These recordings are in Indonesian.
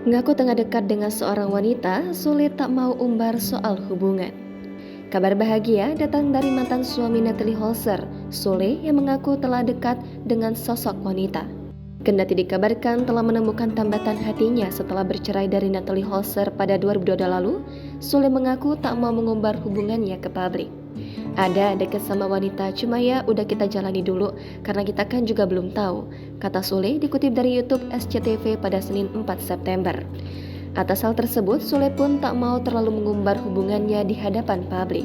Ngaku tengah dekat dengan seorang wanita, Sule tak mau umbar soal hubungan. Kabar bahagia datang dari mantan suami Natalie Holzer, Sule, yang mengaku telah dekat dengan sosok wanita. Kendati dikabarkan telah menemukan tambatan hatinya setelah bercerai dari Natalie Holzer pada 2022 lalu, Sule mengaku tak mau mengumbar hubungannya ke publik. Ada dekat sama wanita, cuma ya udah kita jalani dulu karena kita kan juga belum tahu, kata Sule dikutip dari YouTube SCTV pada Senin 4 September. Atas hal tersebut, Sule pun tak mau terlalu mengumbar hubungannya di hadapan publik.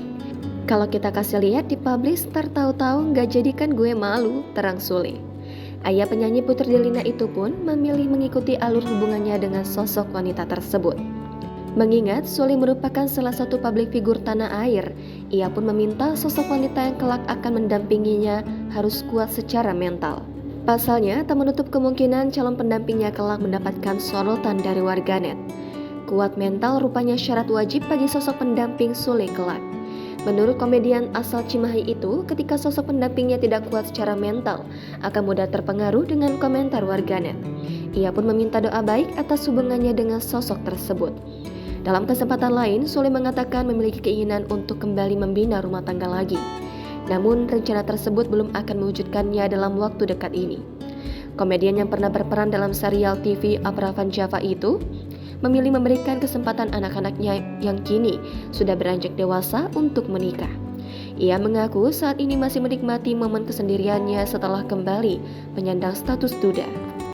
Kalau kita kasih lihat di publis, ntar tahu-tahu nggak jadi kan gue malu, terang Sule. Ayah penyanyi Putri Delina itu pun memilih mengikuti alur hubungannya dengan sosok wanita tersebut. Mengingat Sule merupakan salah satu publik figur tanah air, ia pun meminta sosok wanita yang kelak akan mendampinginya harus kuat secara mental. Pasalnya, tak menutup kemungkinan calon pendampingnya kelak mendapatkan sorotan dari warganet. Kuat mental rupanya syarat wajib bagi sosok pendamping Sule kelak. Menurut komedian asal Cimahi itu, ketika sosok pendampingnya tidak kuat secara mental, akan mudah terpengaruh dengan komentar warganet. Ia pun meminta doa baik atas hubungannya dengan sosok tersebut. Dalam kesempatan lain, Sule mengatakan memiliki keinginan untuk kembali membina rumah tangga lagi. Namun, rencana tersebut belum akan mewujudkannya dalam waktu dekat ini. Komedian yang pernah berperan dalam serial TV Apravan Java itu memilih memberikan kesempatan anak-anaknya yang kini sudah beranjak dewasa untuk menikah. Ia mengaku saat ini masih menikmati momen kesendiriannya setelah kembali menyandang status duda.